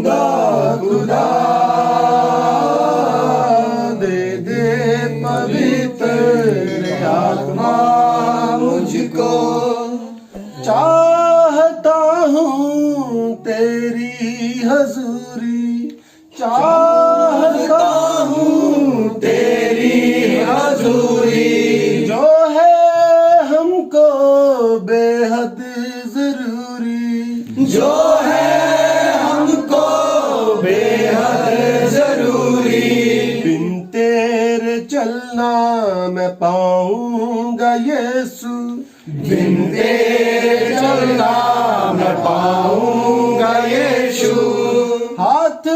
जिंदा खुदा दे दे पवित्र आत्मा मुझको। चाहता हूँ तेरी हजूरी, चाहता हूँ तेरी हजूरी, जो है हमको बेहद जरूरी, जो है हमको बेहद जरूरी। बिन तेरे चलना मैं पाऊंगा यीशु, बिन तेरे चलना मैं पाऊंगा यीशु। हाथ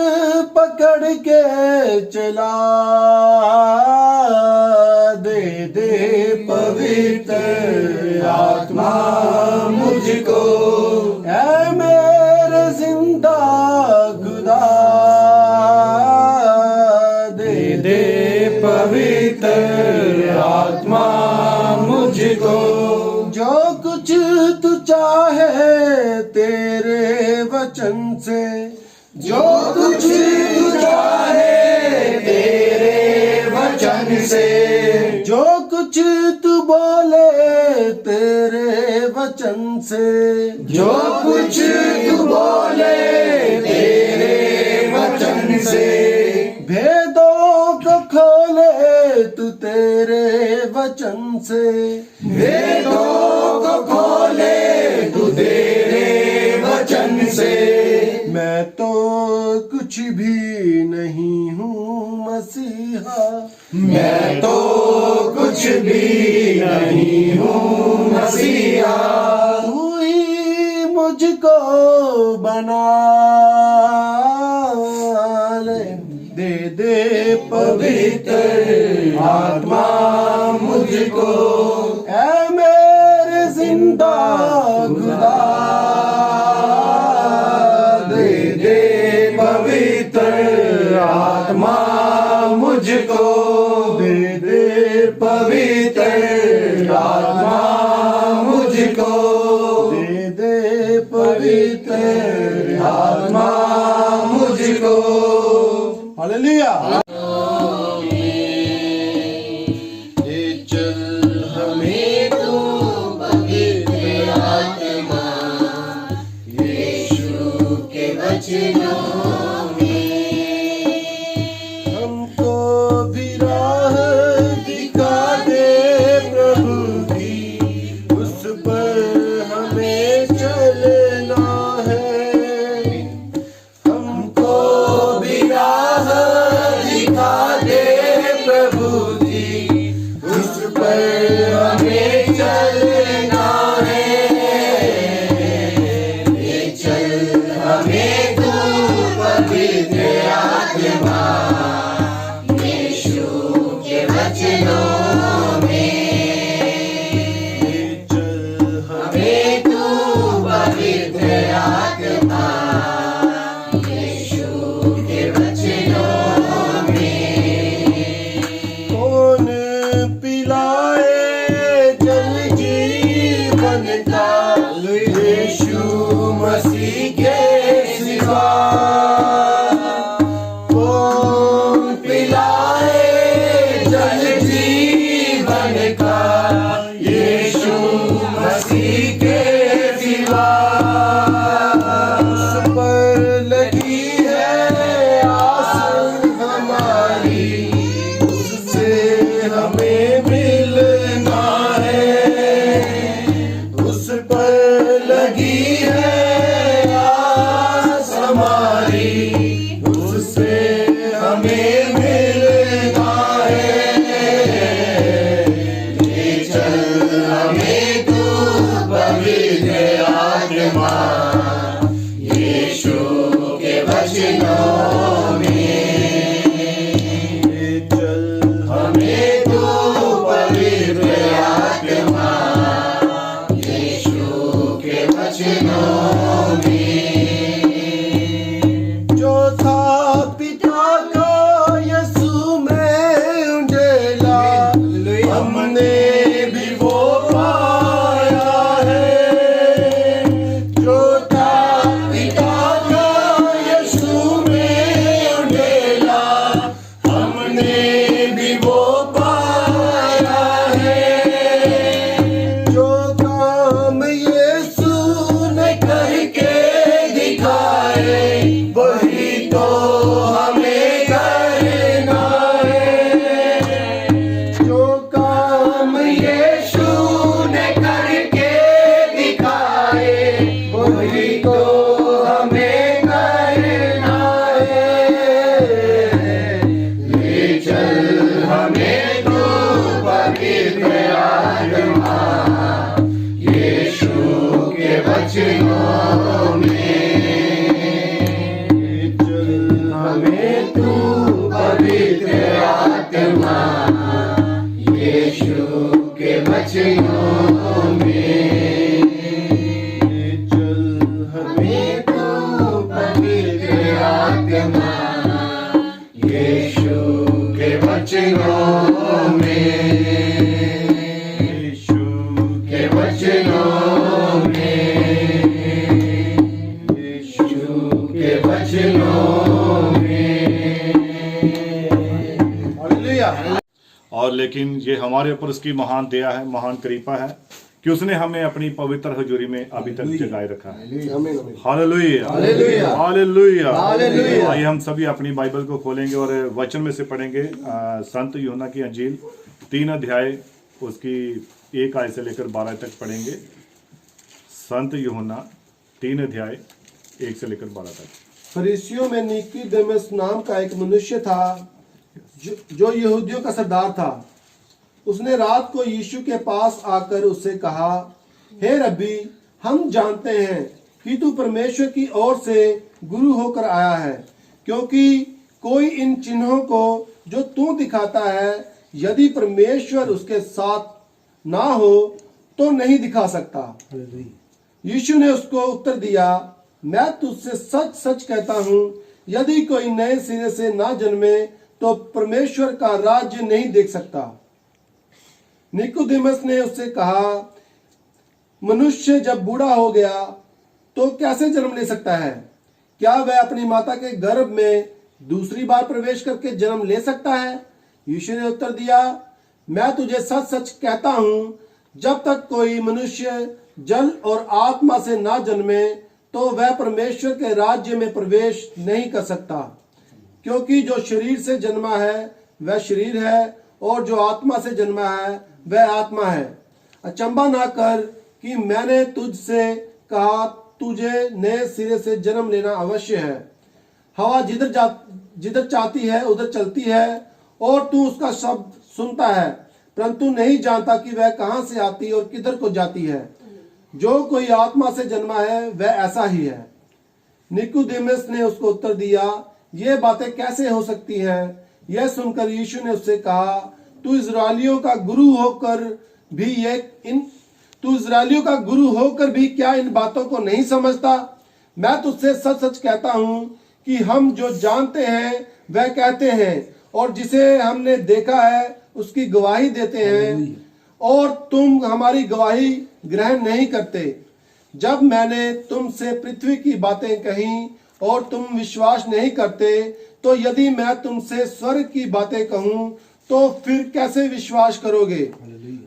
पकड़ के चला दे दे पवित्र आत्मा मुझको। ऐ मेरे जिंदा खुदा दे दे पवित्र आत्मा मुझको। जो कुछ तू चाहे तेरे वचन से, जो कुछ तू चाहे तेरे वचन से, जो कुछ तू बोले तेरे वचन से, जो कुछ तू बोले तेरे वचन से। भेदों को खोले तू तेरे वचन से, भेदों को खोले तू तेरे वचन से। मैं तो कुछ भी नहीं हूँ मसीहा, मैं तो कुछ भी नहीं हूँ मसीहा। तू ही मुझको बना ले, दे दे पवित्र आत्मा मुझको। ऐ मेरे जिंदा खुदा दे दे पवित्र आत्मा मुझको, दे दे पवित्र आत्मा मुझको, दे दे पवित्र आत्मा मुझको। हालेलुया। चल हमें तू पवित्र आत्मा यीशु के वचनों में, हमको भी राह दिखा दे प्रभु की, उस पर हमें चलना है। हमको भी राह के वचनों में, यीशु के वचनों में, यीशु के वचनों में। हालेलुया। और लेकिन ये हमारे ऊपर उसकी महान दया है, महान कृपा है कि उसने हमें अपनी पवित्र हजूरी में अभी तक जगाए रखा है। Hallelujah, hallelujah, hallelujah. आइए हम सभी अपनी बाइबल को खोलेंगे और वचन में से पढ़ेंगे संत यूहन्ना की अंजील 3 अध्याय उसकी 1 आयत से लेकर 12 तक पढ़ेंगे। संत यूहन्ना 3 अध्याय 1 से लेकर 12 तक। फरीसियों में निकोदेमुस नाम का एक मनुष्य था जो यहूदियों का सरदार था। उसने रात को यीशु के पास आकर उससे कहा, हे रब्बी, हम जानते हैं कि तू परमेश्वर की ओर से गुरु होकर आया है, क्योंकि कोई इन चिन्हों को जो तू दिखाता है यदि परमेश्वर उसके साथ ना हो तो नहीं दिखा सकता। यीशु ने उसको उत्तर दिया, मैं तुझसे सच सच कहता हूँ, यदि कोई नए सिरे से ना जन्मे तो परमेश्वर का राज्य नहीं देख सकता। निकोदेमुस ने उससे कहा, मनुष्य जब बूढ़ा हो गया तो कैसे जन्म ले सकता है? क्या वह अपनी माता के गर्भ में दूसरी बार प्रवेश करके जन्म ले सकता है? यीशु ने उत्तर दिया, मैं तुझे सच सच कहता हूं, जब तक कोई मनुष्य जल और आत्मा से ना जन्मे तो वह परमेश्वर के राज्य में प्रवेश नहीं कर सकता। क्योंकि जो शरीर से जन्मा है वह शरीर है, और जो आत्मा से जन्मा है वह आत्मा है। अचंभा ना कर कि मैंने तुझसे कहा, तुझे नए सिरे से जन्म लेना अवश्य है। हवा जिधर चाहती है उधर चलती है, और तू उसका शब्द सुनता है, परंतु नहीं जानता कि वह कहां से आती और किधर को जाती है। जो कोई आत्मा से जन्मा है वह ऐसा ही है। निकोदेमुस ने उसको उत्तर दिया, ये बातें कैसे हो सकती हैं? यह सुनकर यीशु ने उससे कहा, तू इस्राएलियों का गुरु होकर भी क्या इन बातों को नहीं समझता? मैं तुझसे सच सच कहता हूँ कि हम जो जानते हैं वह कहते हैं, और जिसे हमने देखा है उसकी गवाही देते हैं, और तुम हमारी गवाही ग्रहण नहीं करते। जब मैंने तुमसे पृथ्वी की बातें कही और तुम विश्वास नहीं करते, तो यदि मैं तुमसे स्वर्ग की बातें कहूं तो फिर कैसे विश्वास करोगे?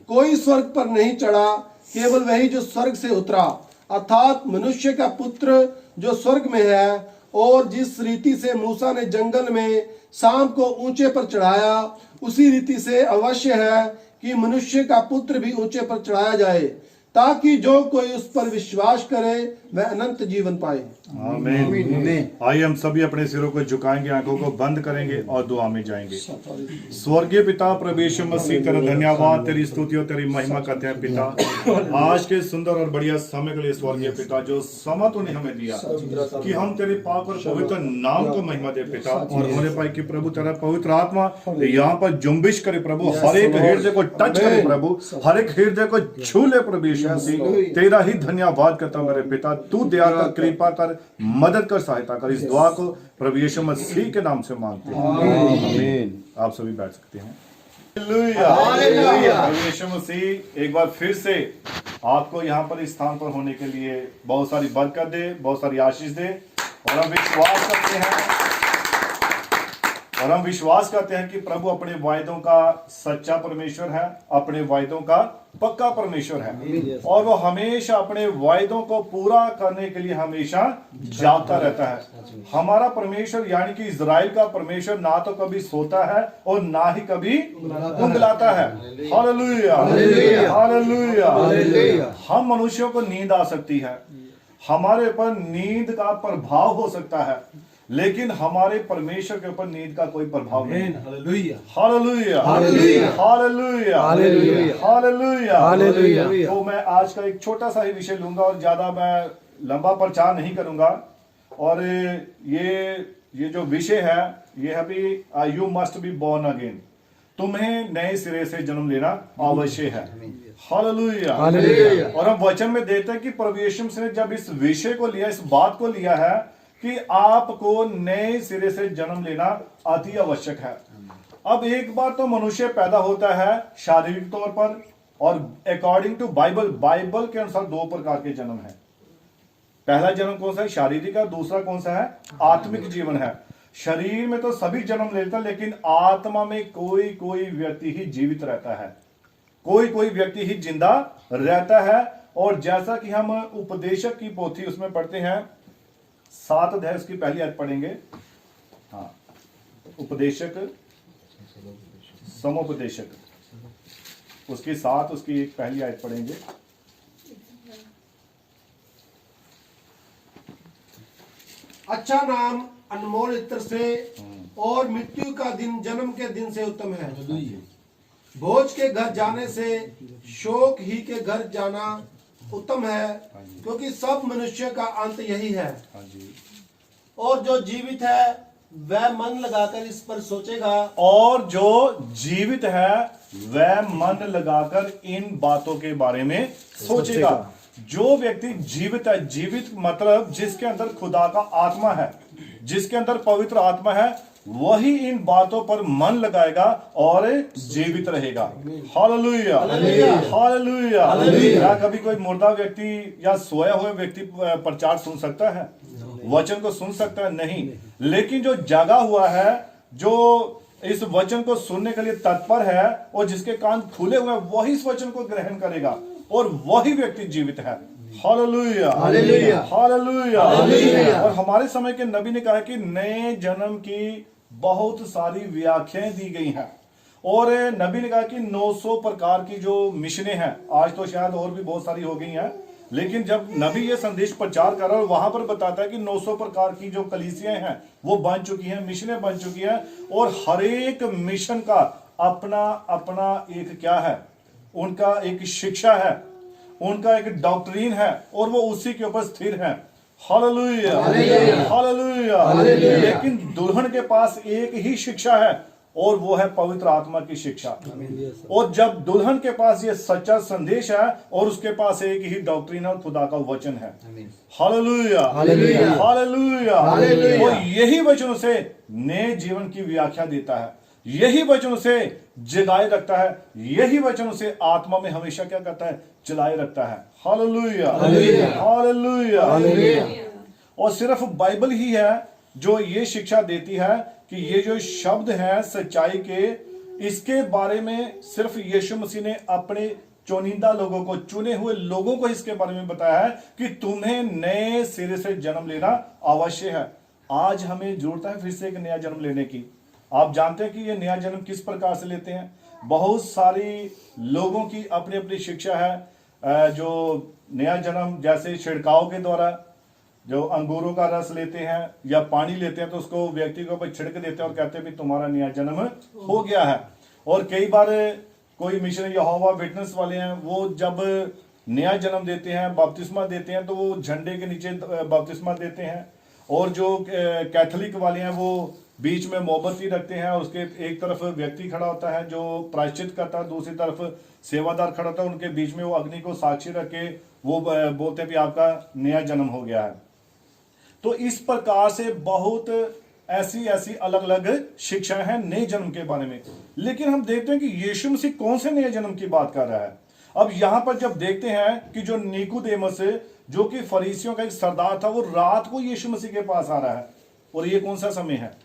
कोई स्वर्ग पर नहीं चढ़ा, केवल वही जो स्वर्ग से उतरा, अर्थात मनुष्य का पुत्र जो स्वर्ग में है। और जिस रीति से मूसा ने जंगल में सांप को ऊंचे पर चढ़ाया, उसी रीति से अवश्य है कि मनुष्य का पुत्र भी ऊंचे पर चढ़ाया जाए, ताकि जो कोई उस पर विश्वास करे वह अनंत जीवन पाए। आमीन। आइए हम सभी अपने सिरों को झुकाएंगे, आंखों को बंद करेंगे और दुआ में जाएंगे। स्वर्गीय पिता प्रभु यीशु मसीह, तेरा धन्यवाद, तेरी स्तुति और तेरी महिमा करते हैं पिता, आज के सुंदर और बढ़िया समय के लिए स्वर्गीय पिता, जो समय तूने हमें दिया कि हम तेरे पाक और पवित्र नाम को महिमा दे पिता, और होने पाए कि प्रभु तेरा पवित्र आत्मा यहाँ पर जुम्बिश करे प्रभु, हर एक हृदय को टच करे प्रभु, हर एक हृदय को छू ले प्रभु यीशु मसीह। तेरा ही धन्यवाद करता मेरे पिता, तू दया कर, कृपा कर, मदद कर, सहायता कर। इस दुआ को प्रभु यीशु मसीह के नाम से मांगते हैं, आमीन। आप सभी बैठ सकते हैं। हालेलुया। प्रभु यीशु मसीह एक बार फिर से आपको यहाँ पर इस स्थान पर होने के लिए बहुत सारी बरकत दे, बहुत सारी आशीष दे। और हम विश्वास करते हैं कि प्रभु अपने वायदों का सच्चा परमेश्वर है, अपने वायदों का पक्का परमेश्वर है, और वो हमेशा अपने वायदों को पूरा करने के लिए हमेशा जागता रहता है। हमारा परमेश्वर यानी कि इज़राइल का परमेश्वर ना तो कभी सोता है और ना ही कभी कुंगलाता है। Hallelujah, hallelujah. हम मनुष्यों को नींद आ सकती है, हमारे ऊपर नींद का प्रभाव हो सकता है, लेकिन हमारे परमेश्वर के ऊपर नींद का कोई प्रभाव नहीं। Hallelujah, hallelujah, hallelujah, hallelujah, hallelujah. तो मैं आज का एक छोटा सा ही विषय लूंगा और ज्यादा मैं लंबा प्रचार नहीं करूंगा। और ये जो विषय है ये है भी you must be born again, तुम्हें नए सिरे से जन्म लेना आवश्यक है। Hallelujah, hallelujah. और हम वचन में देखते हैं कि प्रभु यीशु ने जब इस विषय को लिया, इस बात को लिया है कि आपको नए सिरे से जन्म लेना अति आवश्यक है। अब एक बार तो मनुष्य पैदा होता है शारीरिक तौर पर, और अकॉर्डिंग टू बाइबल के अनुसार दो प्रकार के जन्म है। पहला जन्म कौन सा है? शारीरिक है। दूसरा कौन सा है? आत्मिक जीवन है। शरीर में तो सभी जन्म लेते हैं, लेकिन आत्मा में कोई कोई व्यक्ति ही जीवित रहता है, कोई कोई व्यक्ति ही जिंदा रहता है। और जैसा कि हम उपदेशक की पोथी उसमें पढ़ते हैं, 7 अध्याय उसकी पहली आयत पढ़ेंगे। हाँ, उपदेशक समुपदेशक उसकी 7 उसकी एक पहली आयत पढ़ेंगे। अच्छा नाम अनमोल इत्र से और मृत्यु का दिन जन्म के दिन से उत्तम है। भोज के घर जाने से शोक ही के घर जाना उत्तम है, क्योंकि सब मनुष्य का अंत यही है। और जो जीवित है वह मन लगाकर इस पर सोचेगा। और जो जीवित है वह मन लगाकर इन बातों के बारे में सोचेगा। जो व्यक्ति जीवित है, जीवित मतलब जिसके अंदर खुदा का आत्मा है, जिसके अंदर पवित्र आत्मा है, वही इन बातों पर मन लगाएगा और जीवित रहेगा। Hallelujah, hallelujah. क्या कभी कोई मुर्दा व्यक्ति या सोया हुआ व्यक्ति प्रचार सुन सकता है? वचन को सुन सकता है? नहीं। लेकिन जो जागा हुआ है, जो इस वचन को सुनने के लिए तत्पर है और जिसके कान खुले हुए हैं, वही इस वचन को ग्रहण करेगा और वही व्यक्ति जीवित है। Hallelujah, hallelujah, hallelujah. और हमारे समय के नबी ने कहा कि नए जन्म की बहुत सारी व्याख्याएं दी गई हैं, और नबी ने कहा कि 900 प्रकार की जो मिशनें हैं, आज तो शायद और भी बहुत सारी हो गई हैं, लेकिन जब नबी ये संदेश प्रचार कर रहा है, वहां पर बताता है कि 900 प्रकार की जो कलीसियां हैं वो बन चुकी हैं, मिशनें बन चुकी हैं, और हर एक मिशन का अपना अपना एक क्या है, उनका एक शिक्षा है, उनका एक डॉक्ट्रीन है, और वो उसी के ऊपर स्थिर है। Hallelujah, hallelujah. लेकिन दुल्हन के पास एक ही शिक्षा है, और वो है पवित्र आत्मा की शिक्षा। और जब दुल्हन के पास ये सच्चा संदेश है और उसके पास एक ही डॉक्ट्रिन और खुदा का वचन है। Hallelujah, hallelujah, hallelujah. और यही वचनों से नए जीवन की व्याख्या देता है, यही वचनों से जगाए रखता है, यही वचनों से आत्मा में हमेशा क्या करता है? जलाए रखता है। Hallelujah, hallelujah. और सिर्फ बाइबल ही है जो ये शिक्षा देती है कि ये जो शब्द है सच्चाई के, इसके बारे में सिर्फ यीशु मसीह ने अपने चुनिंदा लोगों को, चुने हुए लोगों को इसके बारे में बताया है कि तुम्हें नए सिरे से जन्म लेना अवश्य है। आज हमें जरूरत है फिर से एक नया जन्म लेने की। आप जानते हैं कि ये नया जन्म किस प्रकार से लेते हैं? बहुत सारी लोगों की अपनी अपनी शिक्षा है। जो नया जन्म जैसे छिड़काव के द्वारा, जो अंगूरों का रस लेते हैं या पानी लेते हैं तो उसको व्यक्ति के ऊपर छिड़क देते हैं और कहते हैं भी तुम्हारा नया जन्म हो गया है। और कई बार कोई मिशन यहोवा विटनेस वाले हैं, वो जब नया जन्म देते हैं, बपतिस्मा देते हैं, तो वो झंडे के नीचे बपतिस्मा देते हैं। और जो कैथोलिक वाले हैं वो बीच में मोमबत्ती रखते हैं, और उसके एक तरफ व्यक्ति खड़ा होता है जो प्रायश्चित करता है, दूसरी तरफ सेवादार खड़ा होता है, उनके बीच में वो अग्नि को साक्षी रख के वो बोलते हैं कि आपका नया जन्म हो गया है। तो इस प्रकार से बहुत ऐसी ऐसी अलग अलग शिक्षाएं हैं नए जन्म के बारे में। लेकिन हम देखते हैं कि यीशु मसीह कौन से नए जन्म की बात कर रहा है। अब यहां पर जब देखते हैं कि जो निकोदेमस, जो कि फरीसियों का एक सरदार था, वो रात को यीशु मसीह के पास आ रहा है। और ये कौन सा समय है?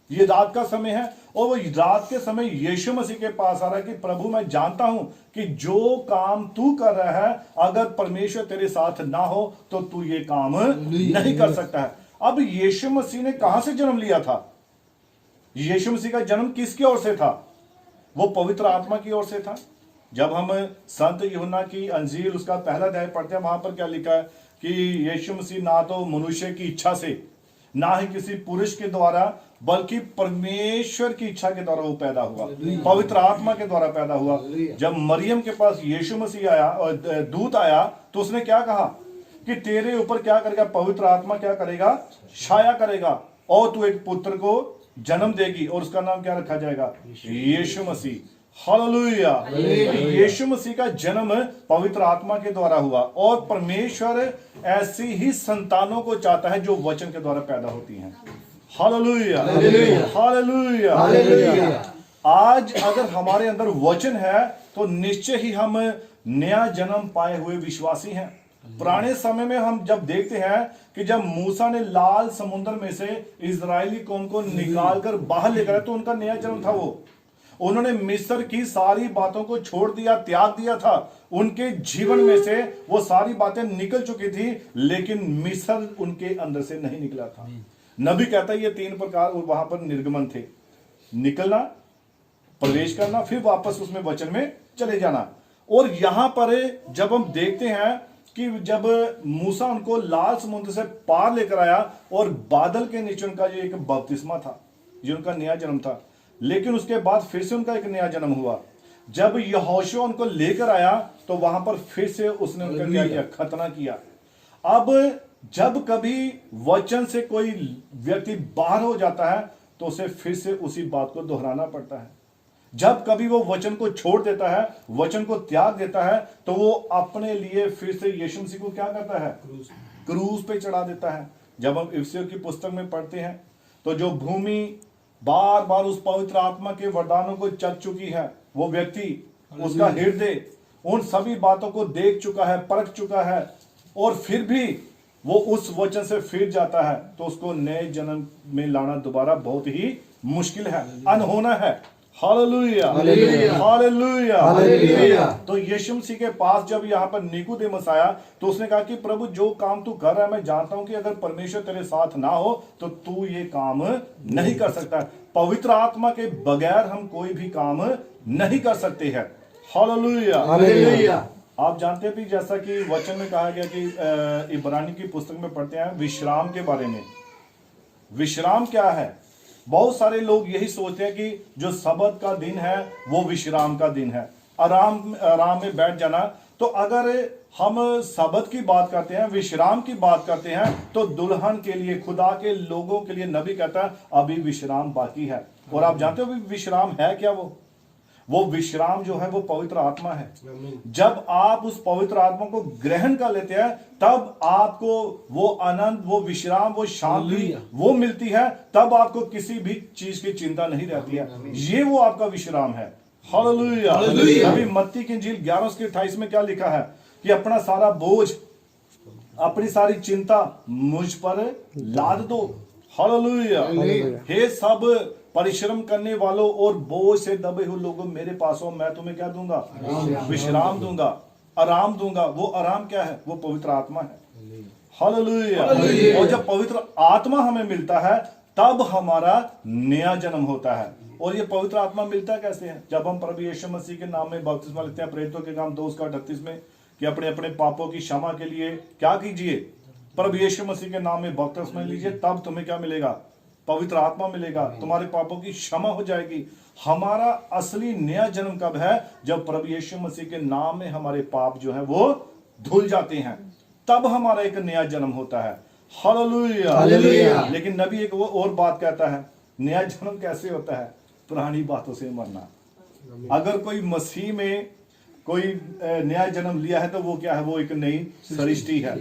ये रात का समय है। और वो रात के समय यीशु मसीह के पास आ रहा है कि प्रभु मैं जानता हूं कि जो काम तू कर रहा है, अगर परमेश्वर तेरे साथ ना हो तो तू ये काम नहीं कर सकता है। अब यीशु मसीह ने कहां से जन्म लिया था? यीशु मसीह का जन्म किसकी ओर से था? वो पवित्र आत्मा की ओर से था। जब हम संत यूहन्ना की अंजील उसका पहला अध्याय पढ़ते हैं, वहां पर क्या लिखा है कि यीशु मसीह ना तो मनुष्य की इच्छा से, ना ही किसी पुरुष के द्वारा, बल्कि परमेश्वर की इच्छा के द्वारा वो पैदा हुआ, पवित्र आत्मा के द्वारा पैदा हुआ। जब मरियम के पास यीशु मसीह आया और दूत आया, तो उसने क्या कहा कि तेरे ऊपर क्या करेगा? पवित्र आत्मा क्या करेगा? छाया करेगा, और तू एक पुत्र को जन्म देगी और उसका नाम क्या रखा जाएगा? यीशु मसीह। हालेलुया। यीशु मसीह का जन्म पवित्र आत्मा के द्वारा हुआ, और परमेश्वर ऐसी ही संतानों को चाहता है जो वचन के द्वारा पैदा होती हैं। Hallelujah, hallelujah, hallelujah. आज अगर हमारे अंदर वचन है तो निश्चय ही हम नया जन्म पाए हुए विश्वासी हैं। पुराने समय में हम जब देखते हैं कि जब मूसा ने लाल समुद्र में से इजरायली कौम को निकालकर बाहर लेकर आए तो उनका नया जन्म था। वो उन्होंने मिस्र की सारी बातों को छोड़ दिया, त्याग दिया था। उनके जीवन में से वो सारी बातें निकल चुकी थी, लेकिन मिस्र उनके अंदर से नहीं निकला था। नबी कहता है ये 3 प्रकार वहां पर निर्गमन थे, निकलना, प्रवेश करना, फिर वापस उसमें वचन में चले जाना। और यहां पर जब हम देखते हैं कि जब मूसा उनको लाल समुद्र से पार लेकर आया और बादल के नीचे उनका जो एक बपतिस्मा था, जो उनका नया जन्म था, लेकिन उसके बाद फिर से उनका एक नया जन्म हुआ। जब यहोशू उनको लेकर आया तो वहां पर फिर से उसने उनका क्या किया, खतना किया। अब जब कभी वचन से कोई व्यक्ति बाहर हो जाता है तो उसे फिर से उसी बात को दोहराना पड़ता है। जब कभी वो वचन को छोड़ देता है, वचन को त्याग देता है, तो वो अपने लिए फिर से यीशु मसीह को क्या करता है, क्रूस पे चढ़ा देता है। जब हम इफिसियों की पुस्तक में पढ़ते हैं तो जो भूमि बार बार उस पवित्र आत्मा के वरदानों को चख चुकी है, वो व्यक्ति, उसका हृदय उन सभी बातों को देख चुका है, परख चुका है, और फिर भी वो उस वचन से फिर जाता है, तो उसको नए जन्म में लाना दोबारा बहुत ही मुश्किल है, अनहोना है। Hallelujah, hallelujah, hallelujah. तो यीशु मसीह के पास जब यहाँ पर निकोदेमस आया तो उसने कहा कि प्रभु जो काम तू कर रहा है, मैं जानता हूं कि अगर परमेश्वर तेरे साथ ना हो तो तू ये काम नहीं कर सकता। पवित्र आत्मा के बगैर हम कोई भी काम नहीं कर सकते हैं। Hallelujah, hallelujah. आप जानते हैं भी, जैसा कि वचन में कहा गया कि इब्रानी की पुस्तक में पढ़ते हैं विश्राम के बारे में। विश्राम क्या है? बहुत सारे लोग यही सोचते हैं कि जो सबत का दिन है वो विश्राम का दिन है, आराम में बैठ जाना। तो अगर हम सबत की बात करते हैं, विश्राम की बात करते हैं, तो दुल्हन के लिए, खुदा के लोगों के लिए नबी कहता है अभी विश्राम बाकी है। और आप जानते हो विश्राम है क्या? वो विश्राम जो है वो पवित्र आत्मा है। जब आप उस पवित्र आत्मा को ग्रहण कर लेते हैं तब आपको वो आनंद, वो विश्राम, वो शांति वो मिलती है। तब आपको किसी भी चीज की चिंता नहीं रहती है। ये वो आपका विश्राम है। हालेलुया। अभी मत्ती की इंजील 11:28 में क्या लिखा है कि अपना सारा बोझ, अपनी सारी चिंता मुझ पर लाद दो। हालेलुया। हे सब परिश्रम करने वालों और बोझ से दबे हुए लोगों, मेरे पास हो, मैं तुम्हें क्या दूंगा? विश्राम दूंगा, आराम दूंगा। वो आराम क्या है? वो पवित्र आत्मा है। हालेलुया। और जब पवित्र आत्मा हमें मिलता है तब हमारा नया जन्म होता है। और ये पवित्र आत्मा मिलता कैसे है? जब हम प्रभु यीशु मसीह के नाम में बपतिस्मा लेते हैं, प्रेरितों के काम 2:38 में, कि अपने अपने पापों की क्षमा के लिए क्या कीजिए? प्रभु यीशु मसीह के नाम में बपतिस्मा लीजिए, तब तुम्हें क्या मिलेगा? पवित्र आत्मा मिलेगा, तुम्हारे पापों की क्षमा हो जाएगी। हमारा असली नया जन्म कब है? जब प्रभु यीशु मसीह के नाम में हमारे पाप जो है वो धुल जाते हैं, तब हमारा एक नया जन्म होता है। Hallelujah, hallelujah. लेकिन नबी एक वो और बात कहता है, नया जन्म कैसे होता है? पुरानी बातों से मरना। अगर कोई मसीह में कोई नया जन्म लिया है तो वो क्या है? वो एक नई सृष्टि है।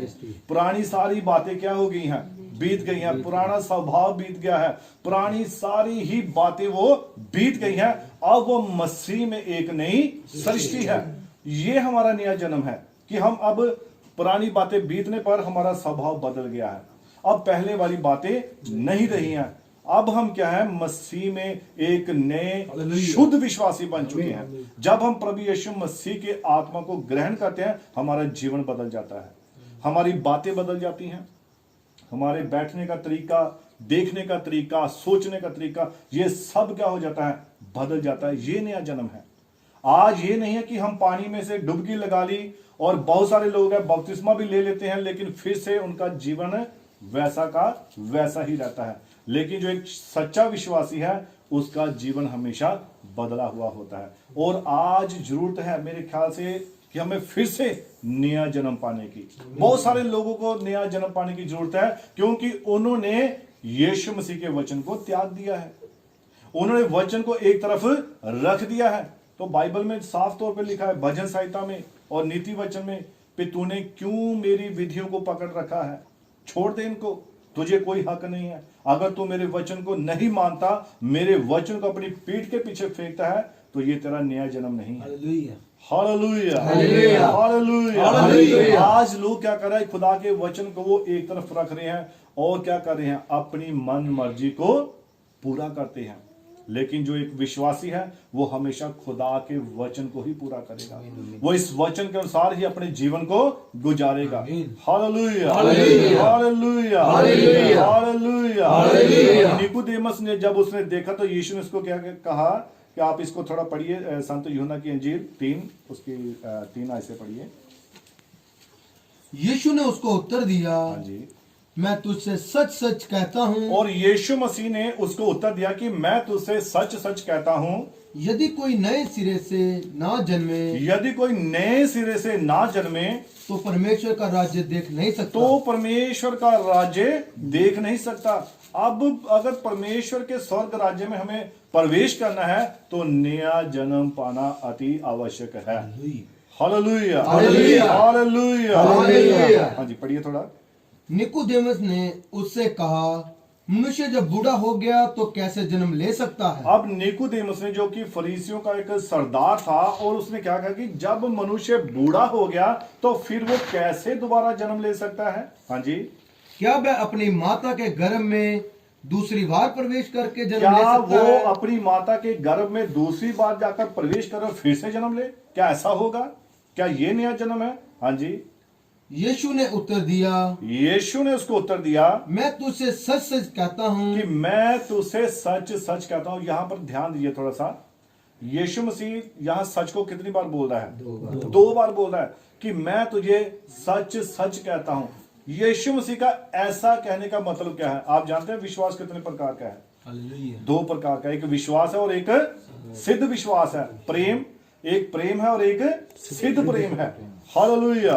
पुरानी सारी बातें क्या हो गई हैं? बीत गई हैं। पुराना स्वभाव बीत गया है, पुरानी सारी ही बातें वो बीत गई हैं। अब वो मसीह में एक नई सृष्टि है। ये हमारा नया जन्म है कि हम अब पुरानी बातें बीतने पर हमारा स्वभाव बदल गया है। अब पहले वाली बातें नहीं रही हैं। अब हम क्या है? मसीह में एक नए शुद्ध विश्वासी बन चुके हैं। जब हम प्रभु यीशु मसीह के आत्मा को ग्रहण करते हैं, हमारा जीवन बदल जाता है, हमारी बातें बदल जाती हैं, हमारे बैठने का तरीका, देखने का तरीका, सोचने का तरीका, ये सब क्या हो जाता है? बदल जाता है। ये नया जन्म है। आज ये नहीं है कि हम पानी में से डुबकी लगा ली, और बहुत सारे लोग हैं बपतिस्मा भी ले लेते हैं, लेकिन फिर से उनका जीवन वैसा का वैसा ही रहता है। लेकिन जो एक सच्चा विश्वासी है उसका जीवन हमेशा बदला हुआ होता है। और आज जरूरत है मेरे ख्याल से कि हमें फिर से नया जन्म पाने की। बहुत सारे लोगों को नया जन्म पाने की जरूरत है क्योंकि उन्होंने यीशु मसीह के वचन को त्याग दिया है, उन्होंने वचन को एक तरफ रख दिया है। तो बाइबल में साफ तौर पे लिखा है, भजन संहिता में और नीति वचन में, कि तूने क्यों मेरी विधियों को पकड़ रखा है? छोड़ दे इनको, तुझे कोई हक नहीं है। अगर तू मेरे वचन को नहीं मानता, मेरे वचन को अपनी पीठ के पीछे फेंकता है, तो ये तेरा नया जन्म नहीं है। Hallelujah, hallelujah, hallelujah. आज लोग क्या कर रहे हैं, खुदा के वचन को वो एक तरफ रख रहे हैं और क्या कर रहे हैं, अपनी मन मर्जी को पूरा करते हैं। लेकिन जो एक विश्वासी है वो हमेशा खुदा के वचन को ही पूरा करेगा, वो इस वचन के अनुसार ही अपने जीवन को गुजारेगा। Hallelujah, hallelujah, hallelujah, hallelujah. Nicodemus ने जब उसने देखा तो यीशु ने उसको क्या कहा कि आप इसको थोड़ा पढ़िए, संत यूहन्ना की अंजील 3 उसकी 3 आयत से पढ़िए। यीशु ने उसको उत्तर दिया, हाँ जी। मैं तुझसे सच सच कहता हूँ, और यीशु मसीह ने उसको उत्तर दिया कि मैं तुझसे सच सच कहता हूँ, यदि कोई नए सिरे से ना जन्मे, यदि कोई नए सिरे से ना जन्मे तो परमेश्वर का राज्य देख नहीं सकता। तो परमेश्वर का राज्य देख नहीं सकता। अब अगर परमेश्वर के स्वर्ग राज्य में हमें प्रवेश करना है तो नया जन्म पाना अति आवश्यक है। Hallelujah, hallelujah, hallelujah, hallelujah. हाँ जी, पढ़िए थोड़ा। निकोदेमस ने उससे कहा, मनुष्य जब बूढ़ा हो गया तो कैसे जन्म ले सकता है? अब निकोदेमस ने, जो कि फरीसियों का एक सरदार था, और उसने क्या कहा कि जब मनुष्य बूढ़ा हो गया तो फिर वो कैसे दोबारा जन्म ले सकता है? हाँ जी, क्या वह अपनी माता के गर्भ में दूसरी बार प्रवेश करके जन्म क्या ले सकता वो है? अपनी माता के गर्भ में दूसरी बार जाकर प्रवेश कर फिर से जन्म ले? क्या ऐसा होगा? क्या ये नया जन्म है? हाँ जी। यीशु ने उत्तर दिया, यीशु ने उसको उत्तर दिया, मैं तुझसे सच सच कहता हूँ कि मैं तुझसे सच सच कहता हूं। यहां पर ध्यान दीजिए थोड़ा सा, यीशु मसीह यहां सच को कितनी बार बोल रहा है? 2 बार बोल रहा है कि मैं तुझे सच सच कहता हूं। यीशु मसीह का ऐसा कहने का मतलब क्या है? आप जानते हैं विश्वास कितने प्रकार का है? 2 प्रकार का, एक विश्वास है और एक सिद्ध विश्वास है। प्रेम, एक प्रेम है और एक सिद्ध प्रेम है। Hallelujah,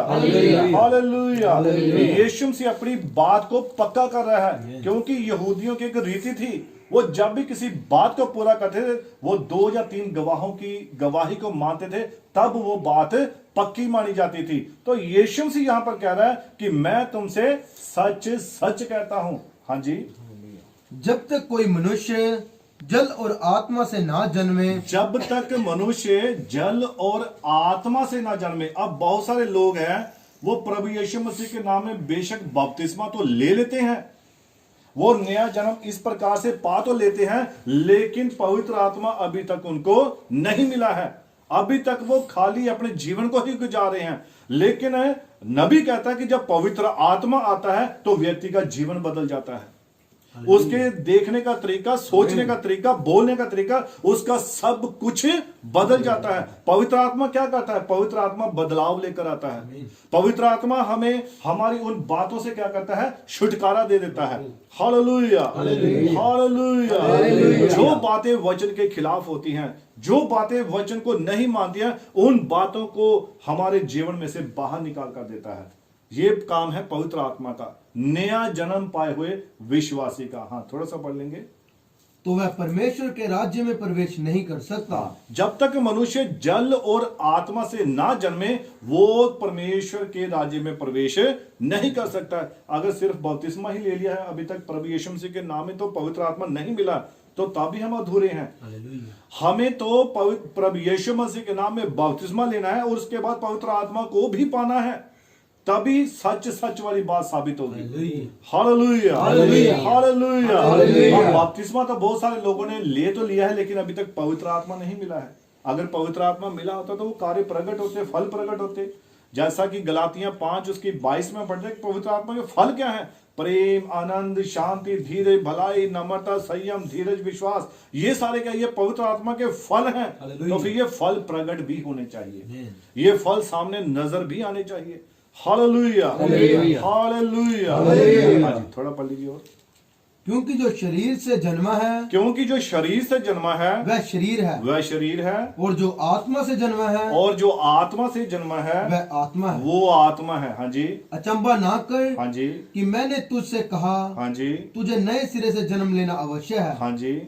hallelujah. यीशु मसीह अपनी बात को पक्का कर रहा है, क्योंकि यहूदियों की एक रीति थी, वो जब भी किसी बात को पूरा करते थे वो 2 या 3 गवाहों की गवाही को मानते थे, तब वो बात पक्की मानी जाती थी। तो यीशु मसीह यहां पर कह रहा है कि मैं तुमसे सच सच कहता हूं। हाँ जी, जब तक कोई मनुष्य जल और आत्मा से ना जन्मे, जब तक मनुष्य जल और आत्मा से ना जन्मे। अब बहुत सारे लोग हैं, वो प्रभु यीशु मसीह के नाम में बेशक बपतिस्मा तो ले लेते हैं, वो नया जन्म इस प्रकार से पा तो लेते हैं, लेकिन पवित्र आत्मा अभी तक उनको नहीं मिला है। अभी तक वो खाली अपने जीवन को ही गुजार रहे हैं। लेकिन नबी कहता है कि जब पवित्र आत्मा आता है तो व्यक्ति का जीवन बदल जाता है। उसके देखने का तरीका, सोचने का तरीका, बोलने का तरीका, उसका सब कुछ बदल जाता है। पवित्र आत्मा क्या करता है? पवित्र आत्मा बदलाव लेकर आता है। पवित्र आत्मा हमें हमारी उन बातों से क्या करता है? छुटकारा दे देता है। Hallelujah, hallelujah. जो बातें वचन के खिलाफ होती हैं, जो बातें वचन को नहीं मानती हैं, उन बातों को हमारे जीवन में से बाहर निकाल कर देता है। ये काम है पवित्र आत्मा का, नया जन्म पाए हुए विश्वासी का। हाँ, थोड़ा सा पढ़ लेंगे। तो वह परमेश्वर के राज्य में प्रवेश नहीं कर सकता। जब तक मनुष्य जल और आत्मा से ना जन्मे, वो परमेश्वर के राज्य में प्रवेश नहीं कर सकता। अगर सिर्फ बपतिस्मा ही ले लिया है, अभी तक प्रभु यीशु मसीह के नाम में तो पवित्र आत्मा नहीं मिला, तो तभी हम अधूरे हैं। हमें तो प्रभु यीशु मसीह के नाम में बपतिस्मा लेना है और उसके बाद पवित्र आत्मा को भी पाना है, तभी सच सच वाली बात साबित होगी। Hallelujah, hallelujah. बपतिस्मा तो बहुत सारे लोगों ने ले तो लिया है, लेकिन अभी तक पवित्र आत्मा नहीं मिला है। अगर पवित्र आत्मा मिला होता तो वो कार्य प्रकट होते, फल प्रकट होते। जैसा कि गलातियां 5 उसकी 22 में पढ़ते, पवित्र आत्मा के फल क्या है? प्रेम, आनंद, शांति, धीरज, भलाई, नम्रता, संयम, धीरज, विश्वास, ये सारे क्या? ये पवित्र आत्मा के फल हैं। तो फिर ये फल प्रकट भी होने चाहिए, ये फल सामने नजर भी आने चाहिए। Hallelujah, hallelujah. हाँ जी, थोड़ा पढ़ लीजिए और। क्योंकि जो शरीर से जन्मा है, क्योंकि जो शरीर से जन्मा है वह शरीर है, वह शरीर है, और जो आत्मा से जन्मा है, और जो आत्मा से जन्मा है वह आत्मा है। वो आत्मा है। हाँ जी, अचंभा ना कर हाँ जी, कि मैंने तुझसे कहा, हाँ जी, तुझे नए सिरे से जन्म लेना अवश्य है। हाँ जी।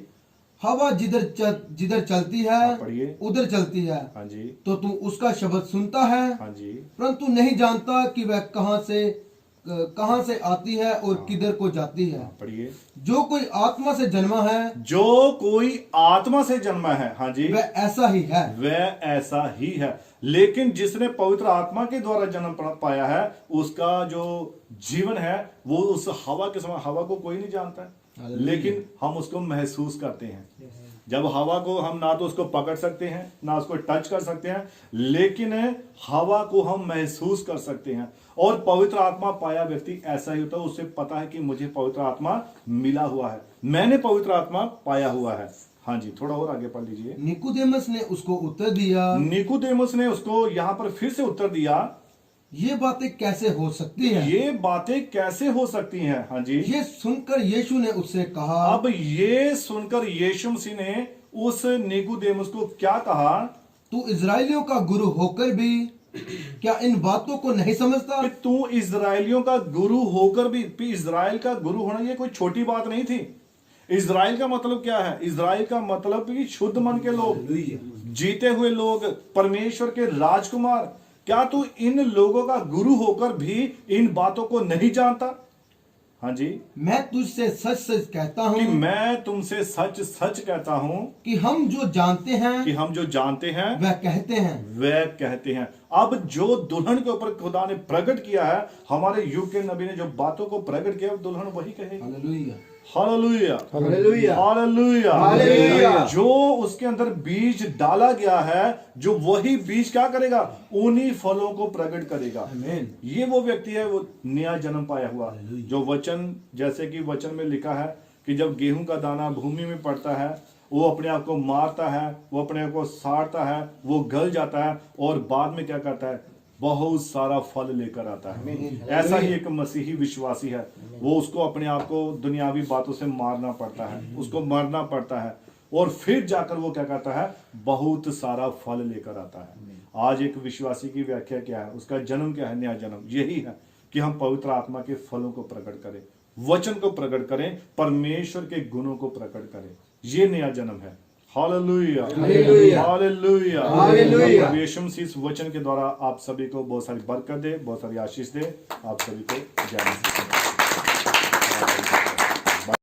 हवा जिधर चलती है पढ़िए। उधर चलती है, हाँ जी, तो तू उसका शब्द सुनता है, हाँ जी, परंतु नहीं जानता कि वह कहां से कहाँ से आती है और किधर को जाती है। पढ़िए। जो कोई आत्मा से जन्मा है जो कोई आत्मा से जन्मा है, हाँ जी, वह ऐसा ही है। वह ऐसा ही है। लेकिन जिसने पवित्र आत्मा के द्वारा जन्म पाया है, उसका जो जीवन है वो उस हवा के समान, हवा को कोई नहीं जानता है, लेकिन हम उसको महसूस करते हैं। जब हवा को हम ना तो उसको पकड़ सकते हैं ना उसको टच कर सकते हैं, लेकिन हवा को हम महसूस कर सकते हैं। और पवित्र आत्मा पाया व्यक्ति ऐसा ही होता है, उसे पता है कि मुझे पवित्र आत्मा मिला हुआ है, मैंने पवित्र आत्मा पाया हुआ है। हाँ जी, थोड़ा और आगे पढ़ लीजिए। निकोदेमस ने उसको उत्तर दिया, निकोदेमुस ने उसको यहां पर फिर से उत्तर दिया, ये बातें कैसे हो सकती हैं। ये बातें कैसे हो सकती हैं। हाँ जी। ये सुनकर यीशु ने उससे कहा, अब ये सुनकर यीशु मसीह ने उस निकोदेमुस को क्या कहा, तू इजराइलियों का गुरु होकर भी क्या इन बातों को नहीं समझता। कि तू इजराइलियों का गुरु होकर भी इजराइल का गुरु होना ये कोई छोटी बात नहीं थी। इजराइल का मतलब क्या है? इजराइल का मतलब कि शुद्ध मन के लोग, जीते हुए लोग, परमेश्वर के राजकुमार। क्या तू इन लोगों का गुरु होकर भी इन बातों को नहीं जानता? हाँ जी। मैं तुझसे सच सच कहता कि हूँ मैं तुमसे सच सच कहता हूं कि हम जो जानते हैं कि हम जो जानते हैं वह कहते हैं। वह कहते हैं। अब जो दुल्हन के ऊपर खुदा ने प्रकट किया है, हमारे युग के नबी ने जो बातों को प्रकट किया, दुल्हन वही कहेगी। Hallelujah, hallelujah, hallelujah, hallelujah, hallelujah. जो उसके अंदर बीज डाला गया है, जो वही बीज क्या करेगा? उन्हीं फलों को प्रकट करेगा। आमीन। ये वो व्यक्ति है, वो नया जन्म पाया हुआ, जो वचन, जैसे कि वचन में लिखा है कि जब गेहूं का दाना भूमि में पड़ता है, वो अपने आप को मारता है, वो अपने आप को साड़ता है, वो गल जाता है और बाद में क्या करता है? बहुत सारा फल लेकर आता है। ऐसा ही एक मसीही विश्वासी है, वो उसको अपने आप को दुनियावी बातों से मारना पड़ता है, उसको मरना पड़ता है, और फिर जाकर वो क्या करता है? बहुत सारा फल लेकर आता है। आज एक विश्वासी की व्याख्या क्या है? उसका जन्म क्या है? नया जन्म यही है कि हम पवित्र आत्मा के फलों को प्रकट करें, वचन को प्रकट करें, परमेश्वर के गुणों को प्रकट करें। ये नया जन्म है। Hallelujah, hallelujah, hallelujah, hallelujah. प्रभु यीशु मसीह इस वचन के द्वारा आप सभी को बहुत सारी बरकत दे, बहुत सारी आशीष दे। आप सभी को जय मसीह।